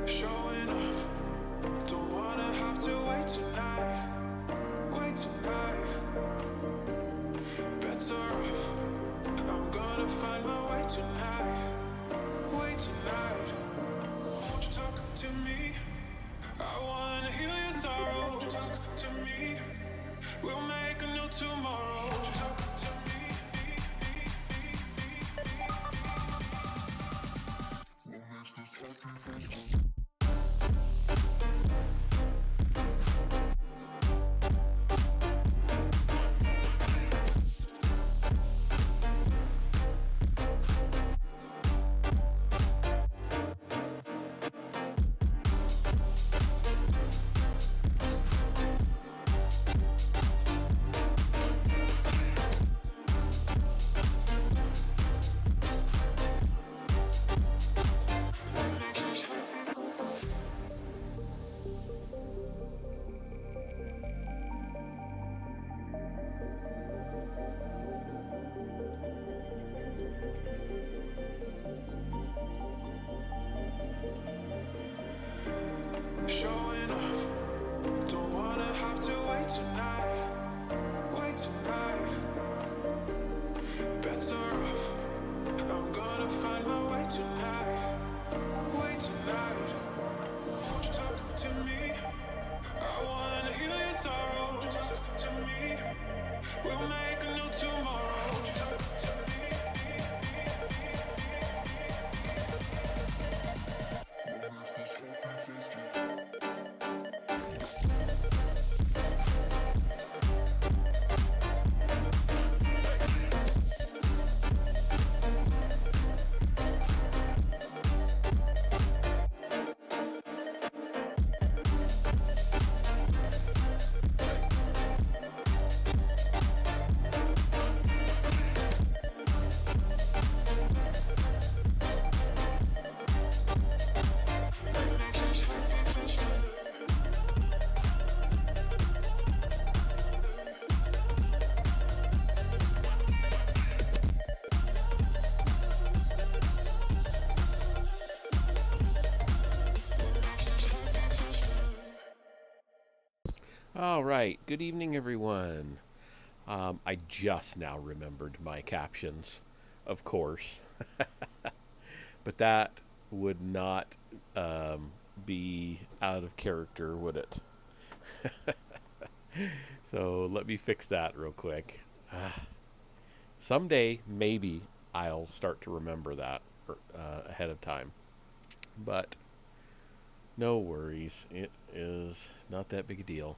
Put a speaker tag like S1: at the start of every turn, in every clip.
S1: Showing off, don't wanna have to wait tonight. Wait tonight, bets are off. I'm gonna find my way tonight. Wait tonight, won't you talk to me? I wanna heal your sorrow. Won't you talk to me? We'll make a new tomorrow. Won't you talk to me? What makes this happy face? Showing off, don't wanna have to wait tonight. Wait tonight, bets are off. I'm gonna find my way tonight. Wait tonight, won't you talk to me? I wanna heal your sorrow. Won't you talk to me? We'll make a new tomorrow. Won't you talk to me? What makes this happy face to
S2: All right, good evening, everyone. I just now remembered my captions, of course, but that would not be out of character, would it? So let me fix that real quick. Someday, maybe I'll start to remember that ahead of time, but no worries. It is not that big a deal.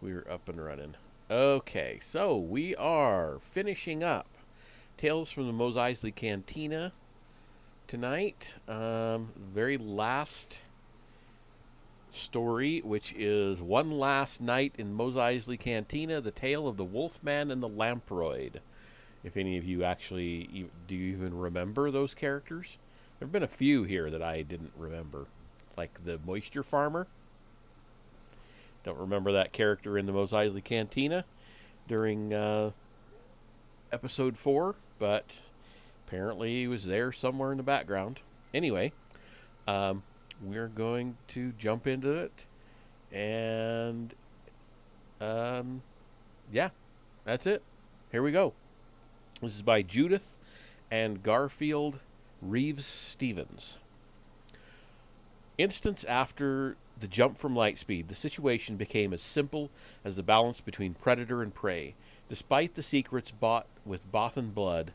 S2: We're up and running. Okay, so we are finishing up Tales from the Mos Eisley Cantina tonight. Very last story, which is One Last Night in Mos Eisley Cantina, the tale of the Wolfman and the Lamproid. If any of you actually, do you even remember those characters? There have been a few here that I didn't remember, like the Moisture Farmer. Don't remember that character in the Mos Eisley Cantina during episode 4, but apparently he was there somewhere in the background. Anyway, we're going to jump into it, and yeah, that's it. Here we go. This is by Judith and Garfield Reeves Stevens. Instance after the jump from Lightspeed, the situation became as simple as the balance between predator and prey. Despite the secrets bought with Bothan blood,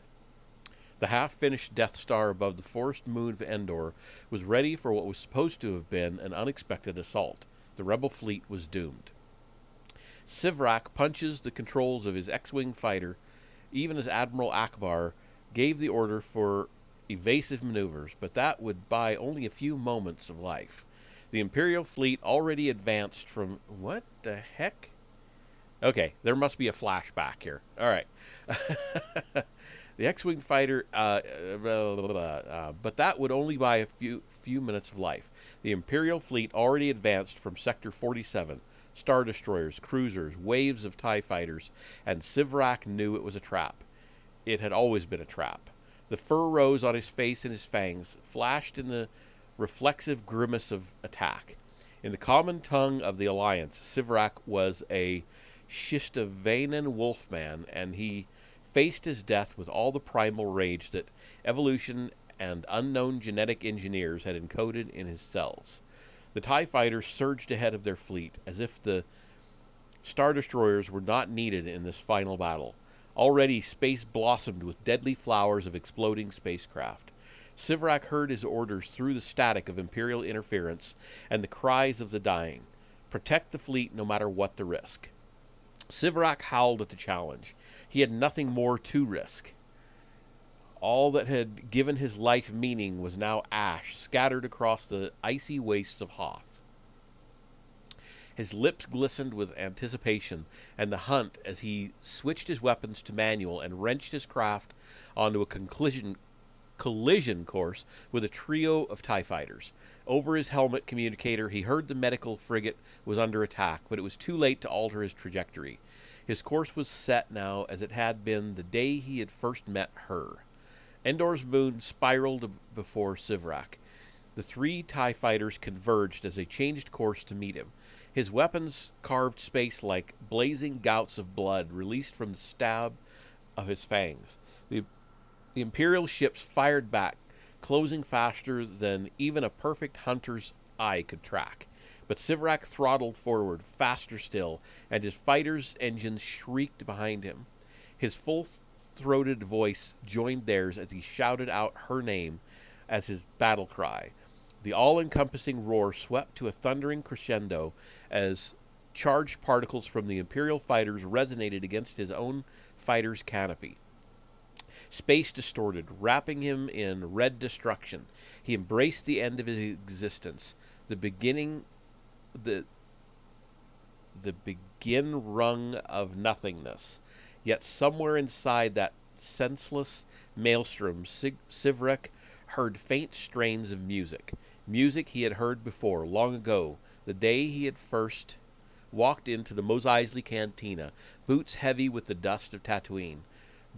S2: the half-finished Death Star above the forest moon of Endor was ready for what was supposed to have been an unexpected assault. The rebel fleet was doomed. Sivrak punches the controls of his X-Wing fighter, even as Admiral Akbar gave the order for evasive maneuvers, but that would buy only a few moments of life. The Imperial fleet already advanced from... What the heck? Okay, there must be a flashback here. All right. The X-Wing fighter... but that would only buy a few minutes of life. The Imperial fleet already advanced from Sector 47. Star Destroyers, cruisers, waves of TIE fighters, and Sivrak knew it was a trap. It had always been a trap. The fur rose on his face and his fangs, flashed in the reflexive grimace of attack. In the common tongue of the Alliance, Sivrak was a Shistavanan wolfman, and he faced his death with all the primal rage that evolution and unknown genetic engineers had encoded in his cells. The TIE fighters surged ahead of their fleet, as if the Star Destroyers were not needed in this final battle. Already space blossomed with deadly flowers of exploding spacecraft. Sivrak heard his orders through the static of Imperial interference and the cries of the dying. Protect the fleet no matter what the risk. Sivrak howled at the challenge. He had nothing more to risk. All that had given his life meaning was now ash, scattered across the icy wastes of Hoth. His lips glistened with anticipation and the hunt as he switched his weapons to manual and wrenched his craft onto a collision course with a trio of TIE fighters. Over his helmet communicator, he heard the medical frigate was under attack, but it was too late to alter his trajectory. His course was set now as it had been the day he had first met her. Endor's moon spiraled before Sivrak. The three TIE fighters converged as they changed course to meet him. His weapons carved space like blazing gouts of blood released from the stab of his fangs. The Imperial ships fired back, closing faster than even a perfect hunter's eye could track. But Sivrak throttled forward, faster still, and his fighter's engines shrieked behind him. His full-throated voice joined theirs as he shouted out her name as his battle cry. The all-encompassing roar swept to a thundering crescendo as charged particles from the Imperial fighters resonated against his own fighter's canopy. Space distorted, wrapping him in red destruction. He embraced the end of his existence, the begin rung of nothingness. Yet somewhere inside that senseless maelstrom, Sivrak heard faint strains of music. Music he had heard before, long ago, the day he had first walked into the Mos Eisley Cantina, boots heavy with the dust of Tatooine,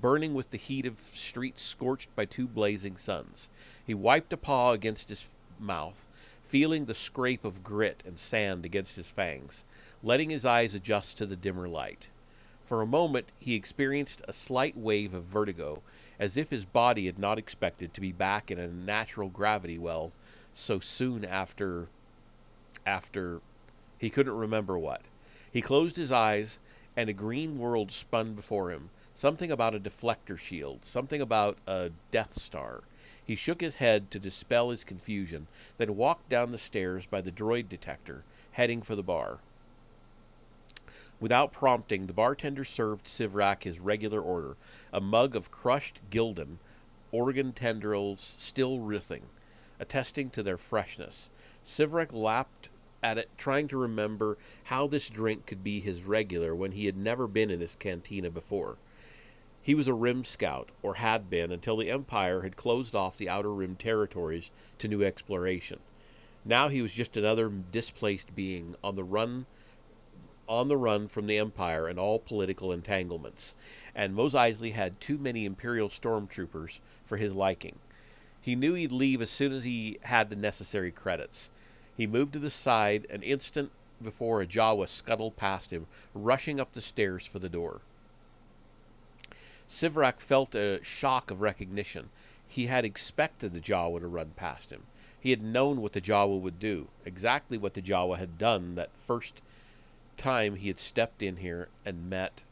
S2: burning with the heat of streets scorched by two blazing suns. He wiped a paw against his mouth, feeling the scrape of grit and sand against his fangs, letting his eyes adjust to the dimmer light. For a moment he experienced a slight wave of vertigo, as if his body had not expected to be back in a natural gravity well so soon after he couldn't remember what. He closed his eyes, and a green world spun before him. Something about a deflector shield, something about a Death Star. He shook his head to dispel his confusion, then walked down the stairs by the droid detector, heading for the bar. Without prompting, the bartender served Sivrak his regular order, a mug of crushed Gildan, organ tendrils still writhing, attesting to their freshness. Sivrak lapped at it, trying to remember how this drink could be his regular when he had never been in his cantina before. He was a rim scout, or had been, until the Empire had closed off the Outer Rim territories to new exploration. Now he was just another displaced being on the run from the Empire and all political entanglements, and Mos Eisley had too many Imperial stormtroopers for his liking. He knew he'd leave as soon as he had the necessary credits. He moved to the side an instant before a Jawa scuttled past him, rushing up the stairs for the door. Sivrak felt a shock of recognition. He had expected the Jawa to run past him. He had known what the Jawa would do, exactly what the Jawa had done that first time he had stepped in here and met.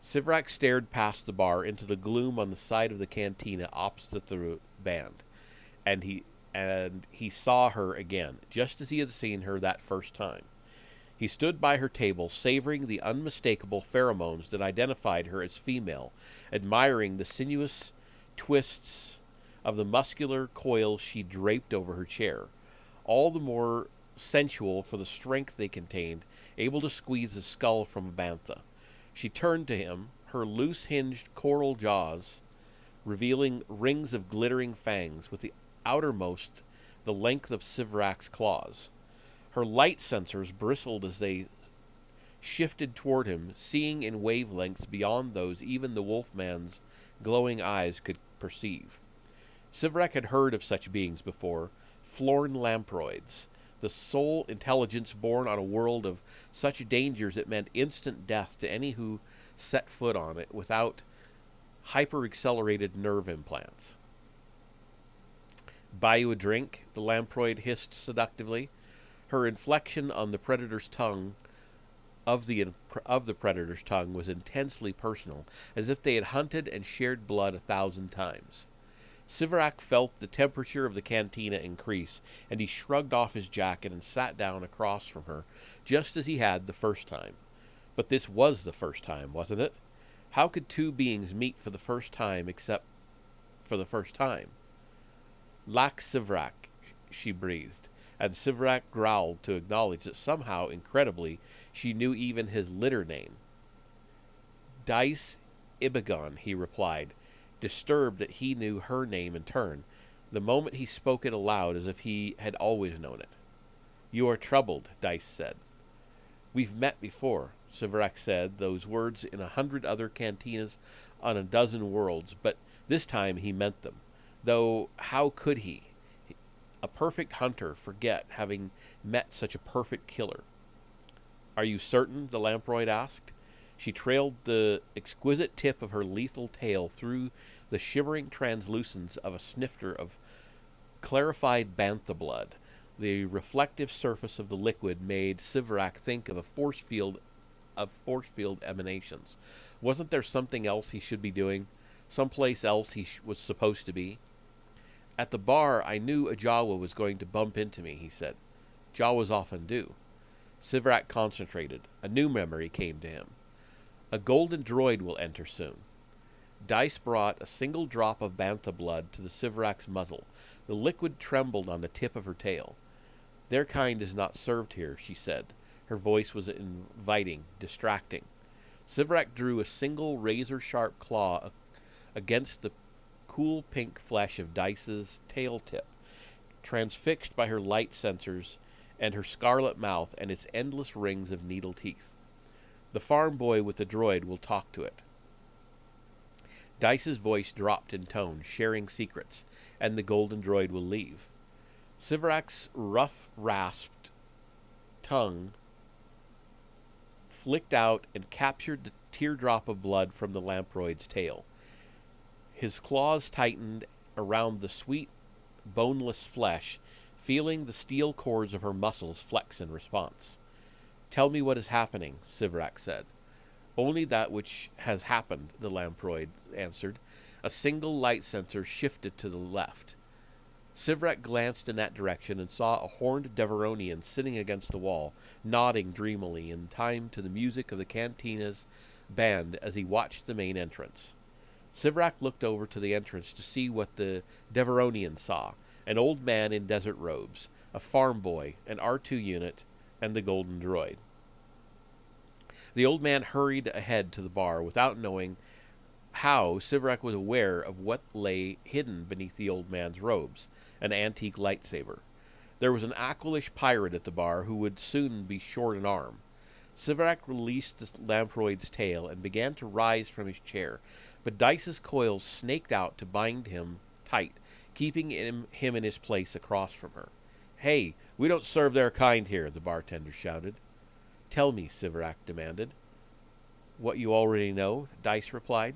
S2: Sivrak stared past the bar into the gloom on the side of the cantina opposite the band, and he saw her again, just as he had seen her that first time. He stood by her table, savoring the unmistakable pheromones that identified her as female, admiring the sinuous twists of the muscular coils she draped over her chair, all the more sensual for the strength they contained, able to squeeze the skull from a bantha. She turned to him, her loose-hinged coral jaws revealing rings of glittering fangs, with the outermost the length of Sivrak's claws. Her light sensors bristled as they shifted toward him, seeing in wavelengths beyond those even the wolfman's glowing eyes could perceive. Sivrak had heard of such beings before, Florn lamproids, the sole intelligence born on a world of such dangers it meant instant death to any who set foot on it without hyper-accelerated nerve implants. Buy you a drink? The lamproid hissed seductively. Her inflection on the predator's tongue of the predator's tongue was intensely personal, as if they had hunted and shared blood 1,000 times. Siverac felt the temperature of the cantina increase, and he shrugged off his jacket and sat down across from her, just as he had the first time. But this was the first time, wasn't it? How could two beings meet for the first time except for the first time? Lac Siverac, she breathed, and Siverac growled to acknowledge that somehow, incredibly, she knew even his litter name. Dice Ibagon, he replied, disturbed that he knew her name in turn, the moment he spoke it aloud as if he had always known it. You are troubled, Dice said. We've met before, Siverac said, those words in 100 other cantinas on a dozen worlds, but this time he meant them. Though how could he, a perfect hunter, forget having met such a perfect killer? Are you certain? The lamproid asked. She trailed the exquisite tip of her lethal tail through the shimmering translucence of a snifter of clarified bantha blood. The reflective surface of the liquid made Siverac think of force field emanations. Wasn't there something else he should be doing? Someplace else he was supposed to be? At the bar, I knew a Jawa was going to bump into me, he said. Jawas often do. Siverac concentrated. A new memory came to him. A golden droid will enter soon. Dice brought a single drop of bantha blood to the Siverac's muzzle. The liquid trembled on the tip of her tail. Their kind is not served here, she said. Her voice was inviting, distracting. Siverac drew a single razor-sharp claw against the cool pink flesh of Dice's tail tip, transfixed by her light sensors and her scarlet mouth and its endless rings of needle teeth. The farm boy with the droid will talk to it. Dice's voice dropped in tone, sharing secrets, and the golden droid will leave. Siverac's rough, rasped tongue flicked out and captured the teardrop of blood from the lamproid's tail. His claws tightened around the sweet, boneless flesh, feeling the steel cords of her muscles flex in response. Tell me what is happening, Siverac said. Only that which has happened, the lamproid answered. A single light sensor shifted to the left. Siverac glanced in that direction and saw a horned Deveronian sitting against the wall, nodding dreamily in time to the music of the cantina's band as he watched the main entrance. Siverac looked over to the entrance to see what the Deveronian saw, an old man in desert robes, a farm boy, an R2 unit, and the golden droid. The old man hurried ahead to the bar without knowing how. Siverac was aware of what lay hidden beneath the old man's robes, an antique lightsaber. There was an Aquilish pirate at the bar who would soon be short an arm. Siverac released the lamproid's tail and began to rise from his chair, but Dice's coils snaked out to bind him tight, keeping him in his place across from her. Hey, we don't serve their kind here, the bartender shouted. Tell me, Siverac demanded. What you already know, Dice replied.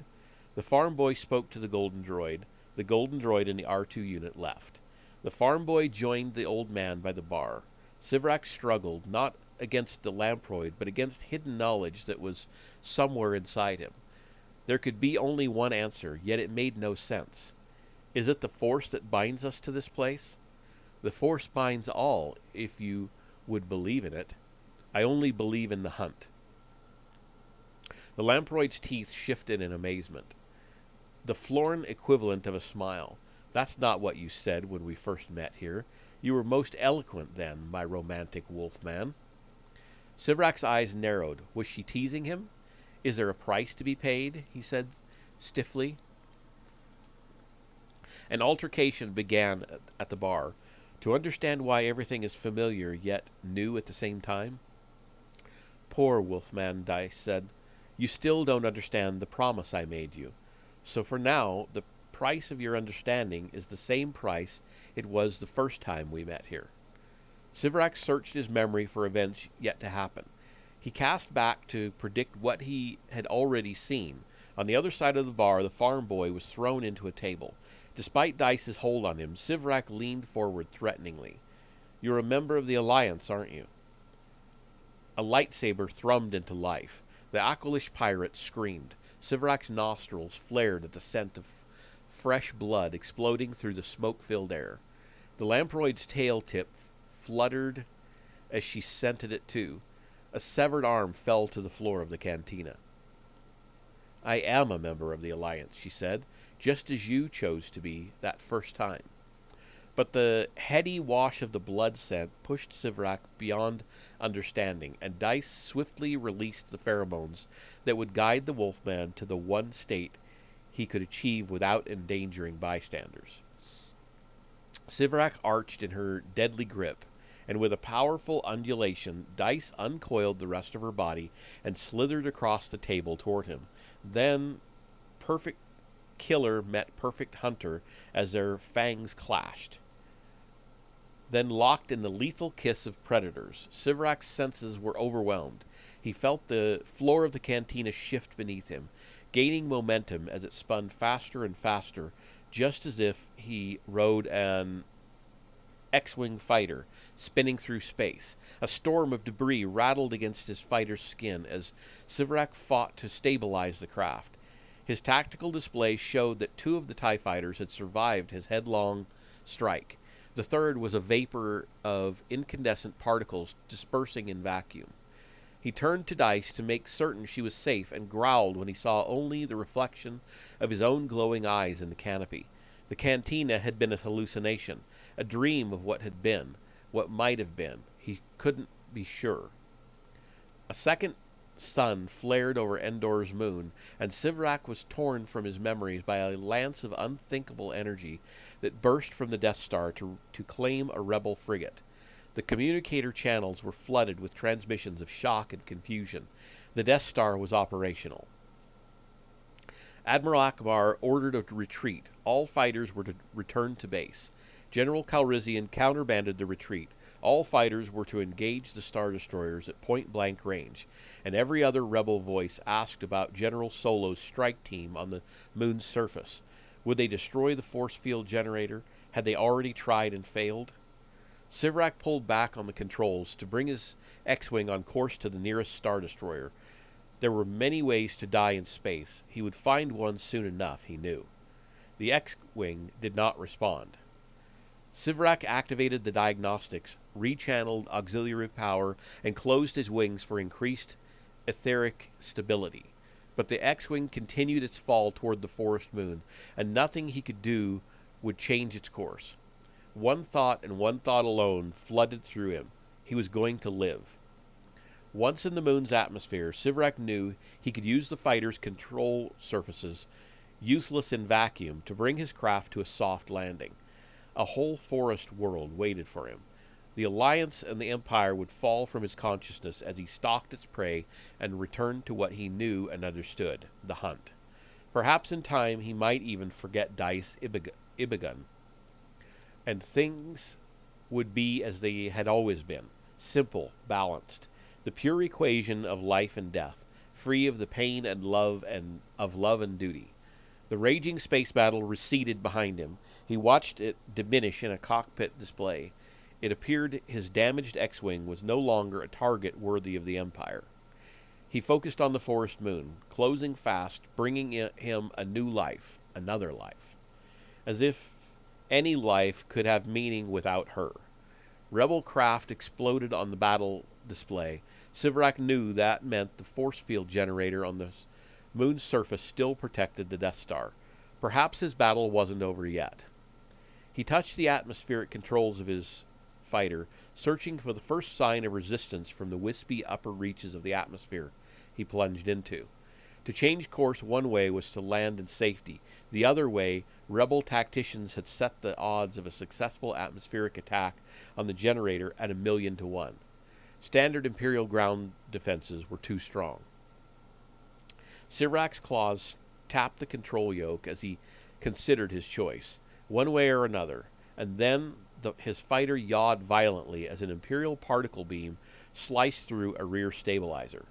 S2: The farm boy spoke to the golden droid. The golden droid and the R2 unit left. The farm boy joined the old man by the bar. Siverac struggled, not against the lamproid, but against hidden knowledge that was somewhere inside him. There could be only one answer, yet it made no sense. Is it the Force that binds us to this place? The Force binds all, if you would believe in it. I only believe in the hunt. The lamproid's teeth shifted in amazement. The Florn equivalent of a smile. That's not what you said when we first met here. You were most eloquent then, my romantic wolfman. Siverac's eyes narrowed. Was she teasing him? Is there a price to be paid? He said stiffly. An altercation began at the bar. To understand why everything is familiar yet new at the same time? Poor Wolfman, Dice said. You still don't understand the promise I made you. So for now, the price of your understanding is the same price it was the first time we met here. Sivrak searched his memory for events yet to happen. He cast back to predict what he had already seen. On the other side of the bar, the farm boy was thrown into a table. Despite Dice's hold on him, Sivrak leaned forward threateningly. "You're a member of the Alliance, aren't you?" A lightsaber thrummed into life. The Akalish pirate screamed. Sivrak's nostrils flared at the scent of fresh blood exploding through the smoke-filled air. The lamproid's tail tip fluttered as she scented it too. A severed arm fell to the floor of the cantina. "I am a member of the Alliance," she said, "just as you chose to be that first time." But the heady wash of the blood scent pushed Sivrak beyond understanding, and Dice swiftly released the pheromones that would guide the wolfman to the one state he could achieve without endangering bystanders. Sivrak arched in her deadly grip, and with a powerful undulation, Dice uncoiled the rest of her body and slithered across the table toward him. Then, perfect killer met perfect hunter as their fangs clashed. Then, locked in the lethal kiss of predators, Sivrak's senses were overwhelmed. He felt the floor of the cantina shift beneath him, gaining momentum as it spun faster and faster, just as if he rode an X-Wing fighter spinning through space. A storm of debris rattled against his fighter's skin as Sivrak fought to stabilize the craft. His tactical display showed that 2 of the TIE fighters had survived his headlong strike. The third was a vapor of incandescent particles dispersing in vacuum. He turned to Dice to make certain she was safe and growled when he saw only the reflection of his own glowing eyes in the canopy. The cantina had been a hallucination, a dream of what had been, what might have been. He couldn't be sure. A second sun flared over Endor's moon, and Sivrak was torn from his memories by a lance of unthinkable energy that burst from the Death Star to claim a rebel frigate. The communicator channels were flooded with transmissions of shock and confusion. The Death Star was operational. Admiral Akbar ordered a retreat. All fighters were to return to base. General Calrissian counterbanded the retreat. All fighters were to engage the Star Destroyers at point-blank range, and every other rebel voice asked about General Solo's strike team on the moon's surface. Would they destroy the force field generator? Had they already tried and failed? Sivrak pulled back on the controls to bring his X-Wing on course to the nearest Star Destroyer. There were many ways to die in space. He would find one soon enough, he knew. The X-Wing did not respond. Sivrak activated the diagnostics, rechanneled auxiliary power, and closed his wings for increased etheric stability. But the X-Wing continued its fall toward the forest moon, and nothing he could do would change its course. One thought and one thought alone flooded through him. He was going to live. Once in the moon's atmosphere, Sivrak knew he could use the fighter's control surfaces, useless in vacuum, to bring his craft to a soft landing. A whole forest world waited for him. The Alliance and the Empire would fall from his consciousness as he stalked its prey and returned to what he knew and understood, the hunt. Perhaps in time he might even forget Dice Ibigun, and things would be as they had always been, simple, balanced, the pure equation of life and death, free of the pain and love and duty. The raging space battle receded behind him. He watched it diminish in a cockpit display. It appeared his damaged X-Wing was no longer a target worthy of the Empire. He focused on the forest moon, closing fast, bringing him a new life, another life. As if any life could have meaning without her. Rebel craft exploded on the battle display. Sivrak knew that meant the force field generator on the moon's surface still protected the Death Star. Perhaps his battle wasn't over yet. He touched the atmospheric controls of his fighter, searching for the first sign of resistance from the wispy upper reaches of the atmosphere he plunged into. To change course one way was to land in safety. The other way, rebel tacticians had set the odds of a successful atmospheric attack on the generator at 1,000,000 to 1. Standard Imperial ground defenses were too strong. Sivrak's claws tapped the control yoke as he considered his choice, one way or another, and then his fighter yawed violently as an Imperial particle beam sliced through a rear stabilizer.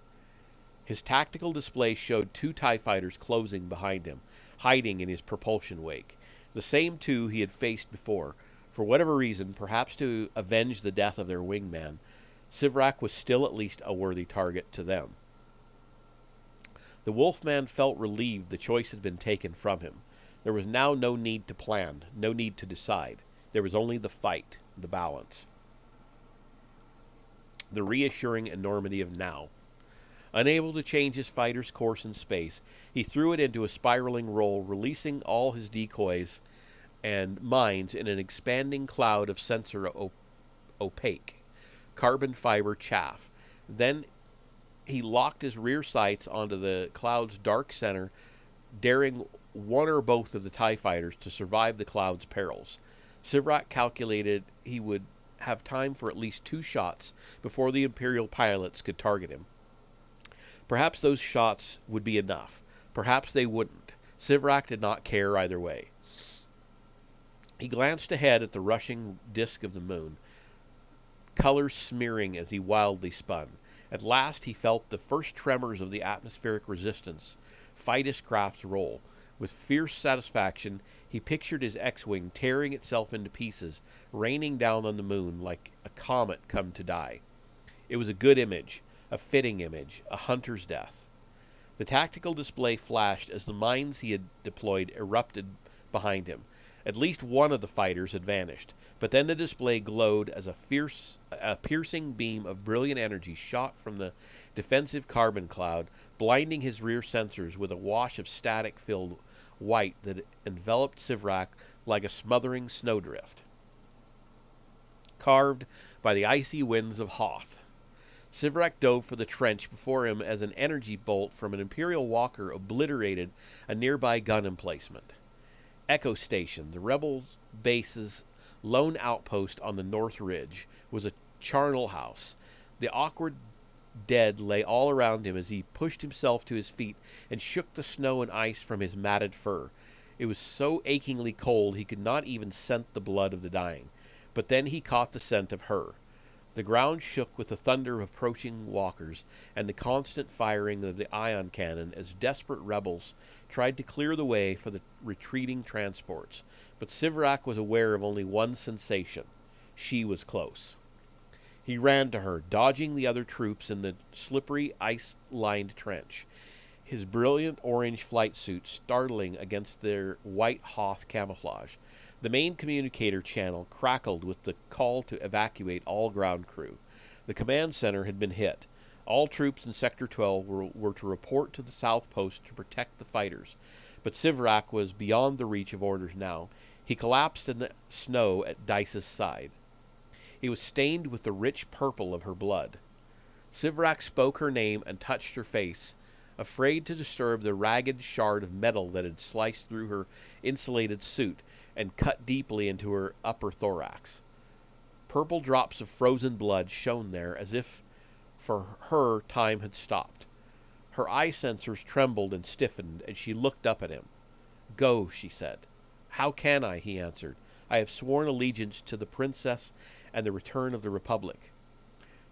S2: His tactical display showed 2 TIE fighters closing behind him, hiding in his propulsion wake. The same 2 he had faced before. For whatever reason, perhaps to avenge the death of their wingman, Sivrak was still at least a worthy target to them. The Wolfman felt relieved the choice had been taken from him. There was now no need to plan, no need to decide. There was only the fight, the balance. The reassuring enormity of now. Unable to change his fighter's course in space, he threw it into a spiraling roll, releasing all his decoys and mines in an expanding cloud of sensor opaque carbon fiber chaff. Then he locked his rear sights onto the cloud's dark center, daring one or both of the TIE fighters to survive the cloud's perils. Sivrak calculated he would have time for at least 2 shots before the Imperial pilots could target him. Perhaps those shots would be enough. Perhaps they wouldn't. Sivrak did not care either way. He glanced ahead at the rushing disk of the moon, colors smearing as he wildly spun. At last he felt the first tremors of the atmospheric resistance fight his craft's roll. With fierce satisfaction, he pictured his X-Wing tearing itself into pieces, raining down on the moon like a comet come to die. It was a good image, a fitting image, a hunter's death. The tactical display flashed as the mines he had deployed erupted behind him. At least one of the fighters had vanished, but then the display glowed as a piercing beam of brilliant energy shot from the defensive carbon cloud, blinding his rear sensors with a wash of static-filled white that enveloped Sivrak like a smothering snowdrift, carved by the icy winds of Hoth. Sivrak dove for the trench before him as an energy bolt from an Imperial walker obliterated a nearby gun emplacement. Echo Station, the rebel base's lone outpost on the North Ridge, was a charnel house. The awkward dead lay all around him as he pushed himself to his feet and shook the snow and ice from his matted fur. It was so achingly cold he could not even scent the blood of the dying. But then he caught the scent of her. The ground shook with the thunder of approaching walkers and the constant firing of the ion cannon as desperate rebels tried to clear the way for the retreating transports. But Sivrak was aware of only one sensation. She was close. He ran to her, dodging the other troops in the slippery, ice-lined trench, his brilliant orange flight suit startling against their white Hoth camouflage. The main communicator channel crackled with the call to evacuate all ground crew. The command center had been hit. All troops in Sector 12 were to report to the South Post to protect the fighters. But Sivrak was beyond the reach of orders now. He collapsed in the snow at Dice's side. It was stained with the rich purple of her blood. Sivrak spoke her name and touched her face, afraid to disturb the ragged shard of metal that had sliced through her insulated suit and cut deeply into her upper thorax. Purple drops of frozen blood shone there as if for her time had stopped. Her eye sensors trembled and stiffened as she looked up at him. "Go," she said. "How can I?" he answered. "I have sworn allegiance to the princess and the return of the Republic."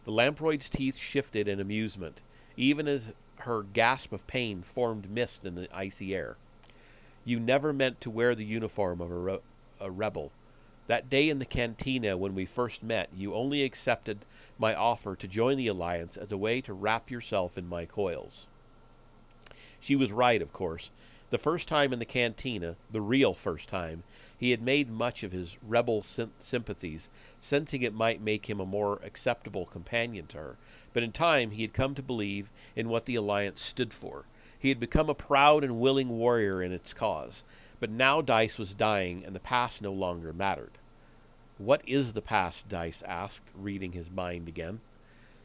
S2: The lamproid's teeth shifted in amusement, even as her gasp of pain formed mist in the icy air. "You never meant to wear the uniform of a rebel. That day in the cantina when we first met, you only accepted my offer to join the Alliance as a way to wrap yourself in my coils." She was right, of course. The first time in the cantina, the real first time, he had made much of his rebel sympathies, sensing it might make him a more acceptable companion to her. But in time he had come to believe in what the Alliance stood for. He had become a proud and willing warrior in its cause. But now Dice was dying, and the past no longer mattered. "What is the past?" Dice asked, reading his mind again.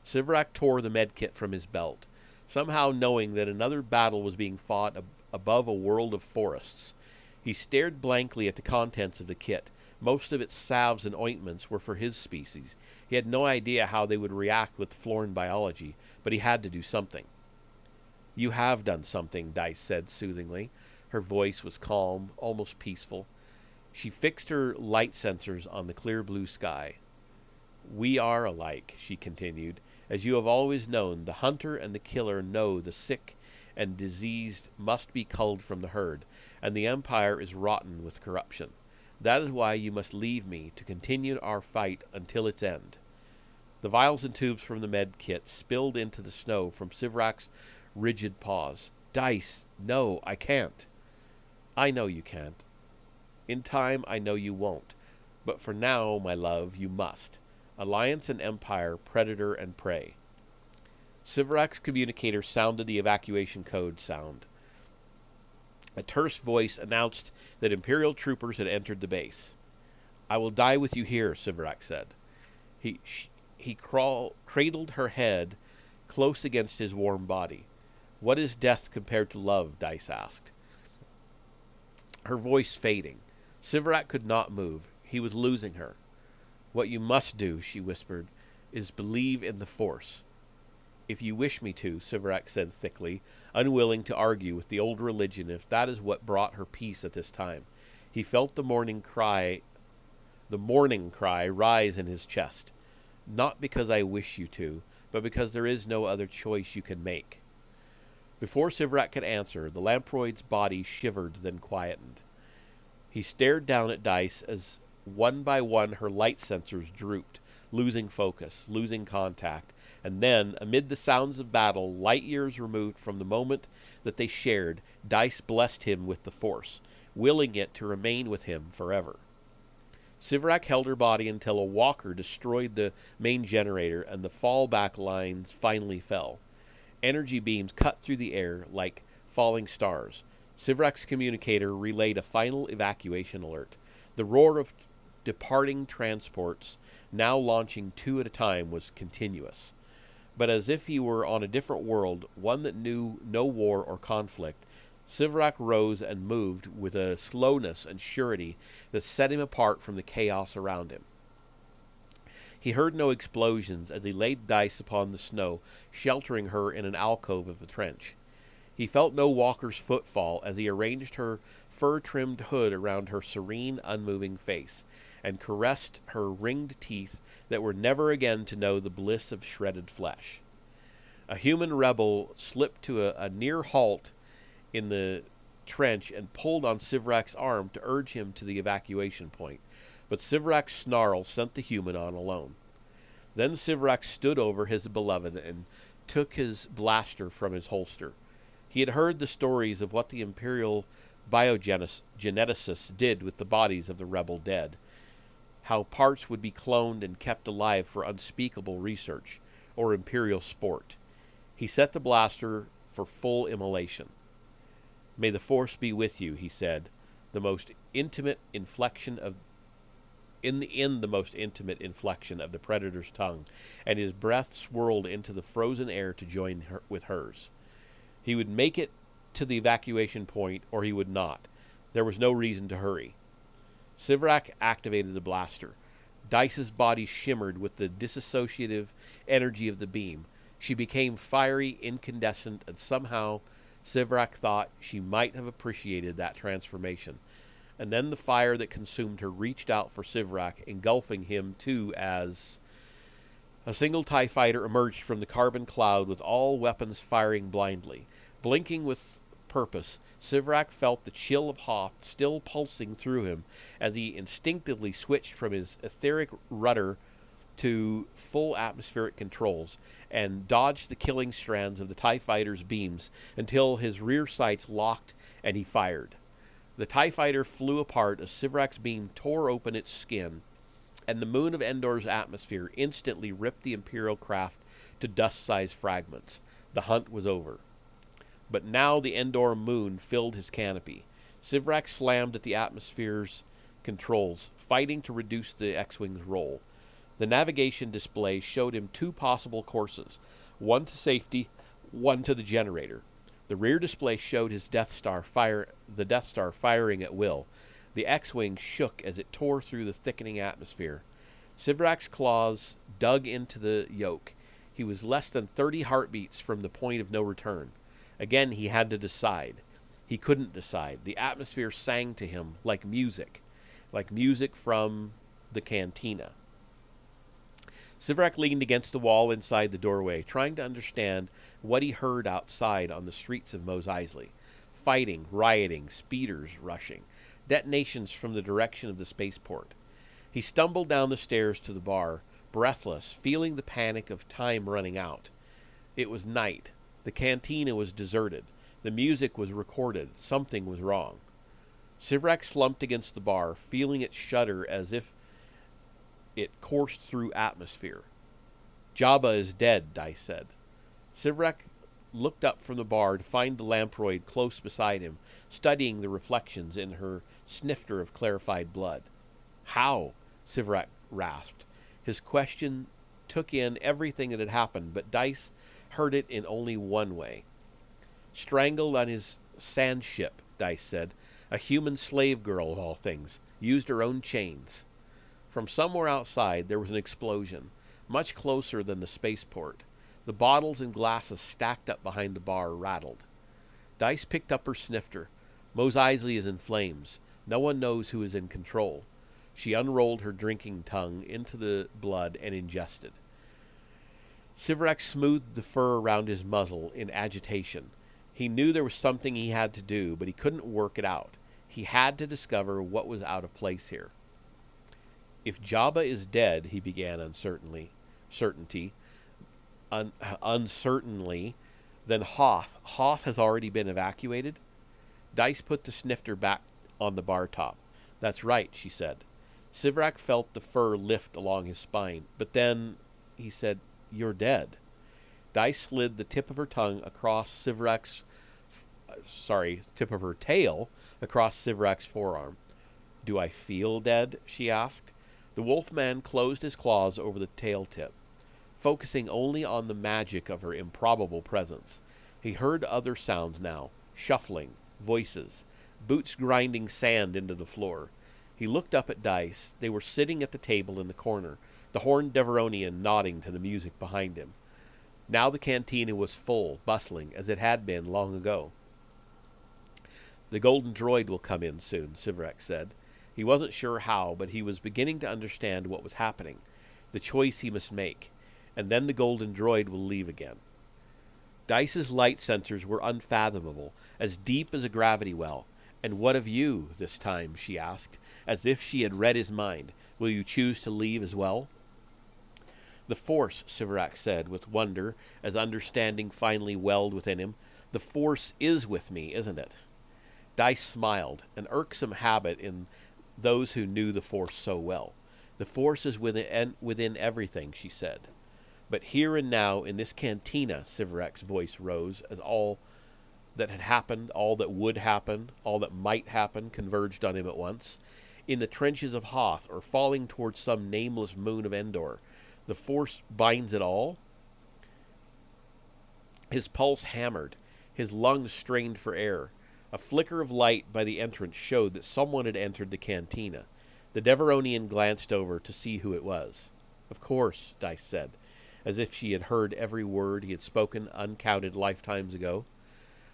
S2: Sivrak tore the medkit from his belt, somehow knowing that another battle was being fought above a world of forests. He stared blankly at the contents of the kit. Most of its salves and ointments were for his species. He had no idea how they would react with Floran biology, but he had to do something. "You have done something," Dice said soothingly. Her voice was calm, almost peaceful. She fixed her light sensors on the clear blue sky. "We are alike," she continued. "As you have always known, the hunter and the killer know the sick and diseased must be culled from the herd, and the Empire is rotten with corruption. That is why you must leave me to continue our fight until its end." The vials and tubes from the med kit spilled into the snow from Sivrak's rigid paws. "Dice, no, I can't." "I know you can't. In time, I know you won't. But for now, my love, you must. Alliance and Empire, predator and prey." Sivrak's communicator sounded the evacuation code sound. A terse voice announced that Imperial troopers had entered the base. "I will die with you here," Sivrak said. He cradled her head close against his warm body. "What is death compared to love?" Dice asked. Her voice fading. Sivrak could not move. He was losing her. "What you must do," she whispered, "is believe in the Force." "If you wish me to," Sivrak said thickly, unwilling to argue with the old religion if that is what brought her peace at this time. He felt the morning cry rise in his chest. "Not because I wish you to, but because there is no other choice you can make." Before Sivrak could answer, the lamproid's body shivered, then quietened. He stared down at Dice as one by one her light sensors drooped, losing focus, losing contact, and then, amid the sounds of battle, light years removed from the moment that they shared, Dice blessed him with the Force, willing it to remain with him forever. Sivrak held her body until a walker destroyed the main generator and the fallback lines finally fell. Energy beams cut through the air like falling stars. Sivrak's communicator relayed a final evacuation alert. The roar of departing transports, now launching 2 at a time, was continuous. But as if he were on a different world, one that knew no war or conflict, Sivrak rose and moved with a slowness and surety that set him apart from the chaos around him. He heard no explosions as he laid Dice upon the snow, sheltering her in an alcove of the trench. He felt no walker's footfall as he arranged her fur-trimmed hood around her serene, unmoving face, and caressed her ringed teeth that were never again to know the bliss of shredded flesh. A human rebel slipped to a near halt in the trench and pulled on Sivrak's arm to urge him to the evacuation point, but Sivrak's snarl sent the human on alone. Then Sivrak stood over his beloved and took his blaster from his holster. He had heard the stories of what the Imperial biogeneticists did with the bodies of the rebel dead, how parts would be cloned and kept alive for unspeakable research, or Imperial sport. He set the blaster for full immolation. "May the Force be with you," he said, the most intimate inflection of the most intimate inflection of the Predator's tongue, and his breath swirled into the frozen air to join with hers. He would make it to the evacuation point, or he would not. There was no reason to hurry. Sivrak activated the blaster. Dice's body shimmered with the dissociative energy of the beam. She became fiery, incandescent, and somehow Sivrak thought she might have appreciated that transformation. And then the fire that consumed her reached out for Sivrak, engulfing him too as a single TIE fighter emerged from the carbon cloud with all weapons firing blindly. Blinking with purpose, Sivrak felt the chill of Hoth still pulsing through him as he instinctively switched from his etheric rudder to full atmospheric controls and dodged the killing strands of the TIE fighter's beams until his rear sights locked and he fired. The TIE fighter flew apart as Sivrak's beam tore open its skin, and the moon of Endor's atmosphere instantly ripped the Imperial craft to dust-sized fragments. The hunt was over. But now the Endor moon filled his canopy. Sivrak slammed at the atmosphere's controls, fighting to reduce the X-Wing's roll. The navigation display showed him 2 possible courses, one to safety, one to the generator. The rear display showed the Death Star firing at will. The X-Wing shook as it tore through the thickening atmosphere. Sivrak's claws dug into the yoke. He was less than 30 heartbeats from the point of no return. Again he had to decide. He couldn't decide. The atmosphere sang to him like music from the cantina. Sivrak leaned against the wall inside the doorway, trying to understand what he heard outside on the streets of Mos Eisley. Fighting, rioting, speeders rushing, detonations from the direction of the spaceport. He stumbled down the stairs to the bar, breathless, feeling the panic of time running out. It was night. The cantina was deserted. The music was recorded. Something was wrong. Sivrak slumped against the bar, feeling it shudder as if it coursed through atmosphere. Jabba is dead, Dice said. Sivrak looked up from the bar to find the lamproid close beside him, studying the reflections in her snifter of clarified blood. How? Sivrak rasped. His question took in everything that had happened, but Dice heard it in only one way. Strangled on his sand ship, Dice said. A human slave girl, of all things. Used her own chains. From somewhere outside there was an explosion, much closer than the spaceport. The bottles and glasses stacked up behind the bar rattled. Dice picked up her snifter. Mos Eisley is in flames. No one knows who is in control. She unrolled her drinking tongue into the blood and ingested. Sivrak smoothed the fur around his muzzle in agitation. He knew there was something he had to do, but he couldn't work it out. He had to discover what was out of place here. If Jabba is dead, he began uncertainly, then Hoth has already been evacuated? Dice put the snifter back on the bar top. That's right, she said. Sivrak felt the fur lift along his spine, but then he said, You're dead. Dice slid the tip of her tongue across tip of her tail across Sivrak's forearm. Do I feel dead? She asked. The wolfman closed his claws over the tail tip, focusing only on the magic of her improbable presence. He heard other sounds now, shuffling, voices, boots grinding sand into the floor. He looked up at Dice. They were sitting at the table in the corner, the horned Deveronian nodding to the music behind him. Now the cantina was full, bustling, as it had been long ago. The golden droid will come in soon, Sivrak said. He wasn't sure how, but he was beginning to understand what was happening, the choice he must make, and then the golden droid will leave again. Dice's light sensors were unfathomable, as deep as a gravity well. And what of you, this time, she asked, as if she had read his mind. Will you choose to leave as well? The Force, Sivrak said with wonder, as understanding finally welled within him. The Force is with me, isn't it? Dice smiled, an irksome habit in those who knew the Force so well. The Force is within everything, she said. But here and now, in this cantina, Sivrak's voice rose as all that had happened, all that would happen, all that might happen, converged on him at once. In the trenches of Hoth, or falling towards some nameless moon of Endor, the Force binds it all? His pulse hammered, his lungs strained for air. A flicker of light by the entrance showed that someone had entered the cantina. The Deveronian glanced over to see who it was. Of course, Dice said, as if she had heard every word he had spoken uncounted lifetimes ago.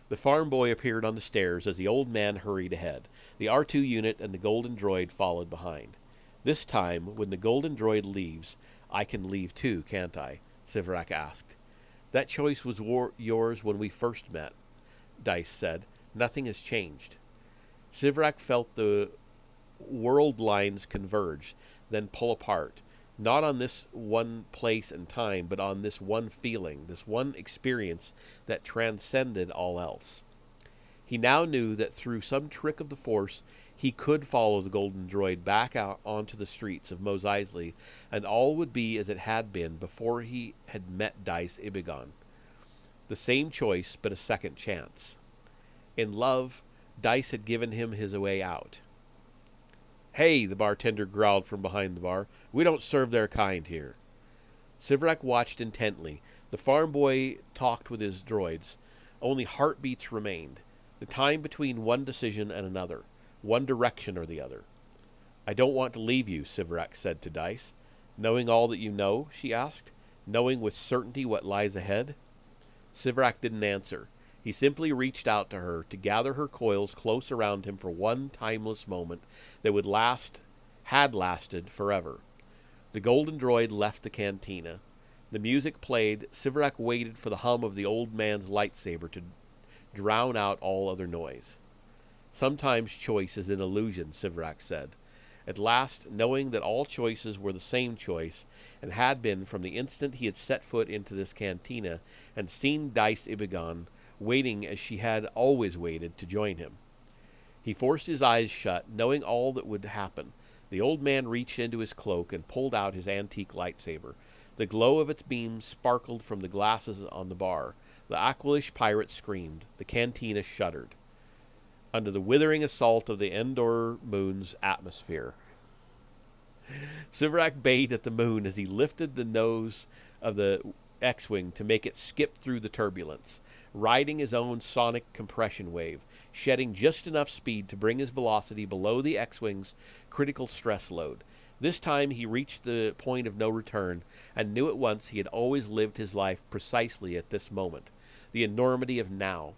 S2: The farm boy appeared on the stairs as the old man hurried ahead. The R2 unit and the golden droid followed behind. This time, when the golden droid leaves, I can leave too, can't I? Sivrak asked. That choice was yours when we first met, Dice said. Nothing has changed. Sivrak felt the world lines converge, then pull apart. Not on this one place and time, but on this one feeling, this one experience that transcended all else. He now knew that through some trick of the Force, he could follow the golden droid back out onto the streets of Mos Eisley, and all would be as it had been before he had met Dice Ibigon. The same choice, but a second chance. In love, Dice had given him his way out. Hey, the bartender growled from behind the bar. We don't serve their kind here. Sivrak watched intently. The farm boy talked with his droids. Only heartbeats remained. The time between one decision and another. One direction or the other. I don't want to leave you, Sivrak said to Dice. Knowing all that you know, she asked. Knowing with certainty what lies ahead? Sivrak didn't answer. He simply reached out to her to gather her coils close around him for one timeless moment that had lasted forever. The golden droid left the cantina. The music played. Sivrak waited for the hum of the old man's lightsaber to drown out all other noise. Sometimes choice is an illusion, Sivrak said. At last, knowing that all choices were the same choice, and had been from the instant he had set foot into this cantina and seen Dice Ibigan waiting as she had always waited to join him. He forced his eyes shut, knowing all that would happen. The old man reached into his cloak and pulled out his antique lightsaber. The glow of its beams sparkled from the glasses on the bar. The Aqualish pirate screamed. The cantina shuddered under the withering assault of the Endor moon's atmosphere. Sivrak bayed at the moon as he lifted the nose of the X-Wing to make it skip through the turbulence, riding his own sonic compression wave, shedding just enough speed to bring his velocity below the X-Wing's critical stress load. This time he reached the point of no return, and knew at once he had always lived his life precisely at this moment, the enormity of now.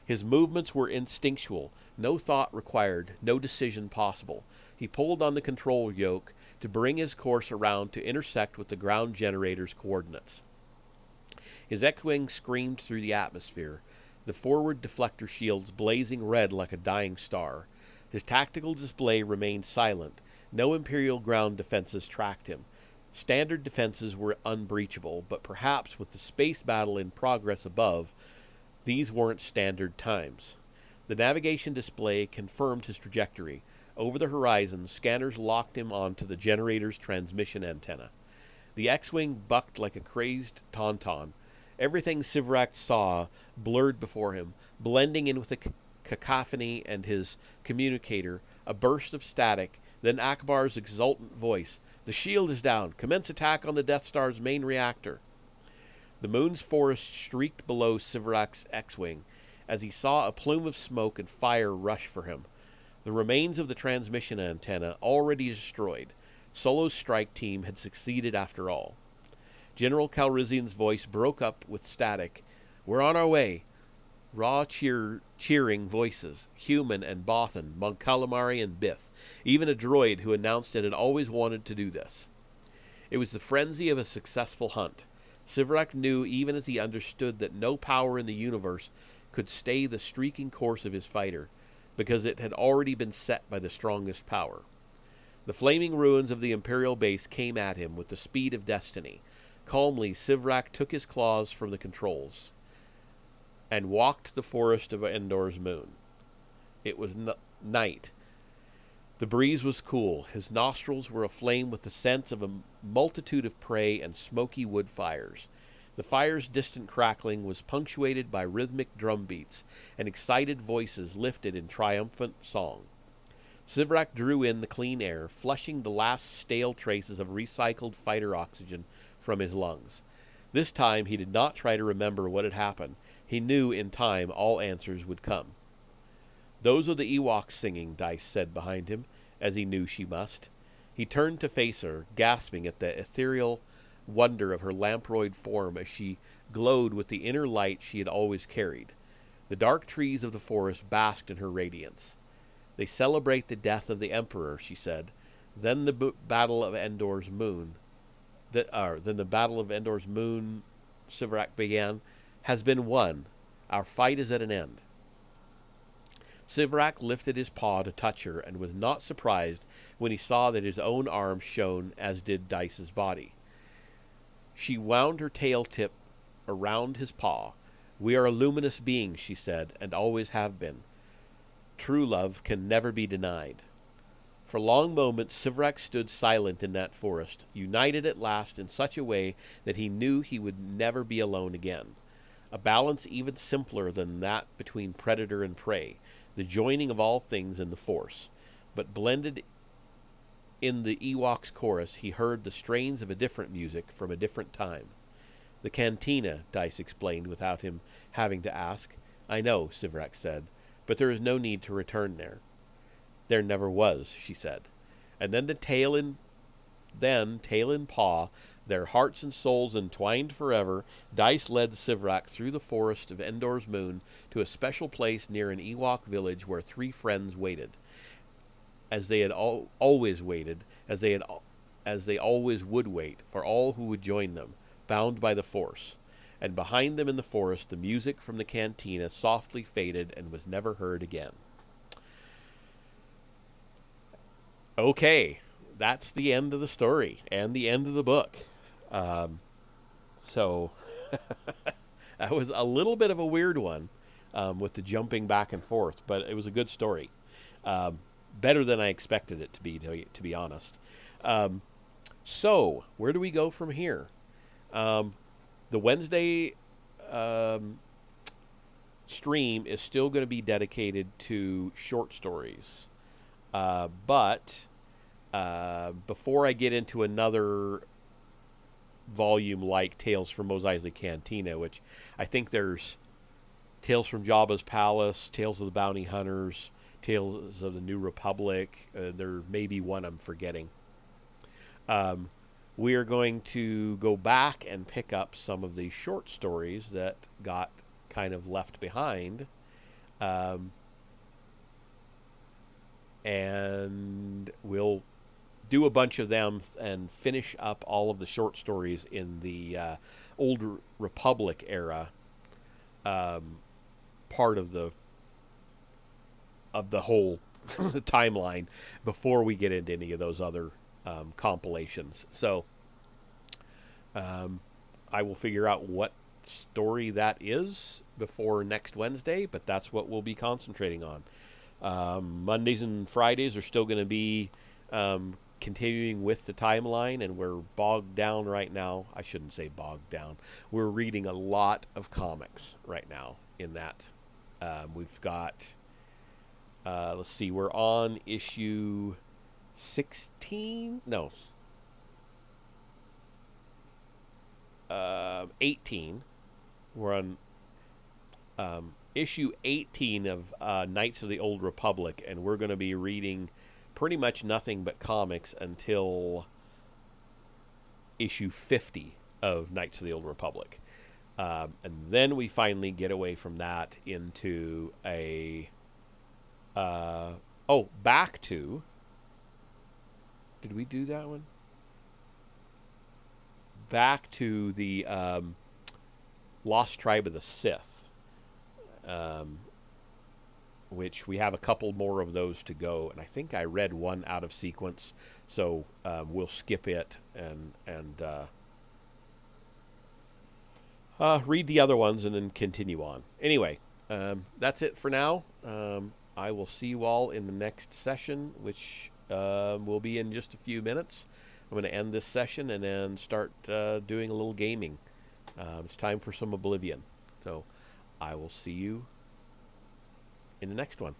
S2: His movements were instinctual, no thought required, no decision possible. He pulled on the control yoke to bring his course around to intersect with the ground generator's coordinates. His X-Wing screamed through the atmosphere, the forward deflector shields blazing red like a dying star. His tactical display remained silent. No Imperial ground defenses tracked him. Standard defenses were unbreachable, but perhaps with the space battle in progress above, these weren't standard times. The navigation display confirmed his trajectory. Over the horizon, scanners locked him onto the generator's transmission antenna. The X-Wing bucked like a crazed tauntaun. Everything Sivrak saw blurred before him, blending in with the cacophony and his communicator, a burst of static, then Akbar's exultant voice. "The shield is down. Commence attack on the Death Star's main reactor." The moon's forest streaked below Sivrak's X-Wing as he saw a plume of smoke and fire rush for him. The remains of the transmission antenna, already destroyed. Solo's strike team had succeeded after all. General Calrissian's voice broke up with static. "We're on our way." Raw cheering voices, human and Bothan, Mon Calamari and Biff, even a droid who announced it had always wanted to do this. It was the frenzy of a successful hunt. Sivrak knew even as he understood that no power in the universe could stay the streaking course of his fighter, because it had already been set by the strongest power. The flaming ruins of the Imperial base came at him with the speed of destiny. Calmly, Sivrak took his claws from the controls and walked the forest of Endor's moon. It was night. The breeze was cool. His nostrils were aflame with the sense of a multitude of prey and smoky wood fires. The fire's distant crackling was punctuated by rhythmic drum beats, and excited voices lifted in triumphant song. Sivrak drew in the clean air, flushing the last stale traces of recycled fighter oxygen from his lungs. This time he did not try to remember what had happened. He knew in time all answers would come. "Those are the Ewoks singing," Dice said behind him, as he knew she must. He turned to face her, gasping at the ethereal wonder of her lamproid form as she glowed with the inner light she had always carried. The dark trees of the forest basked in her radiance. "They celebrate the death of the Emperor," she said. Then the Battle of Endor's moon, Sivrak began, "has been won. Our fight is at an end." Sivrak lifted his paw to touch her, and was not surprised when he saw that his own arm shone, as did Dice's body. She wound her tail tip around his paw. "We are a luminous being," she said, "and always have been. True love can never be denied." For long moments Sivrak stood silent in that forest, united at last in such a way that he knew he would never be alone again. A balance even simpler than that between predator and prey, the joining of all things in the Force. But blended in the Ewok's chorus, he heard the strains of a different music from a different time. "The cantina," Dice explained without him having to ask. "I know," Sivrak said, "but there is no need to return there." "There never was," she said. And then tail in paw, Their hearts and souls entwined forever, Dice led Sivrak through the forest of Endor's moon to a special place near an Ewok village where three friends waited, as they had always waited, as they always would wait for all who would join them, bound by the Force. And behind them in the forest, the music from the cantina softly faded and was never heard again. Okay, that's the end of the story and the end of the book. So that was a little bit of a weird one with the jumping back and forth, but it was a good story. Better than I expected it to be honest. So where do we go from here? The Wednesday stream is still going to be dedicated to short stories. But before I get into another volume like Tales from Mos Eisley Cantina, which I think there's Tales from Jabba's Palace, Tales of the Bounty Hunters, Tales of the New Republic. There may be one I'm forgetting. We are going to go back and pick up some of the short stories that got kind of left behind. And we'll do a bunch of them and finish up all of the short stories in the Old Republic era, part of the whole timeline, before we get into any of those other compilations. So I will figure out what story that is before next Wednesday, but that's what we'll be concentrating on. Mondays and Fridays are still going to be continuing with the timeline, and we're bogged down right now. I shouldn't say bogged down. We're reading a lot of comics right now in that. We've got, let's see, we're on issue 16? No. 18. We're on issue 18 of Knights of the Old Republic, and we're going to be reading pretty much nothing but comics until issue 50 of Knights of the Old Republic. And then we finally get away from that into a... back to... Did we do that one? Back to the Lost Tribe of the Sith. Which we have a couple more of those to go, and I think I read one out of sequence, so we'll skip it and read the other ones and then continue on. Anyway, that's it for now. I will see you all in the next session, which will be in just a few minutes. I'm going to end this session and then start doing a little gaming. It's time for some Oblivion. So I will see you in the next one.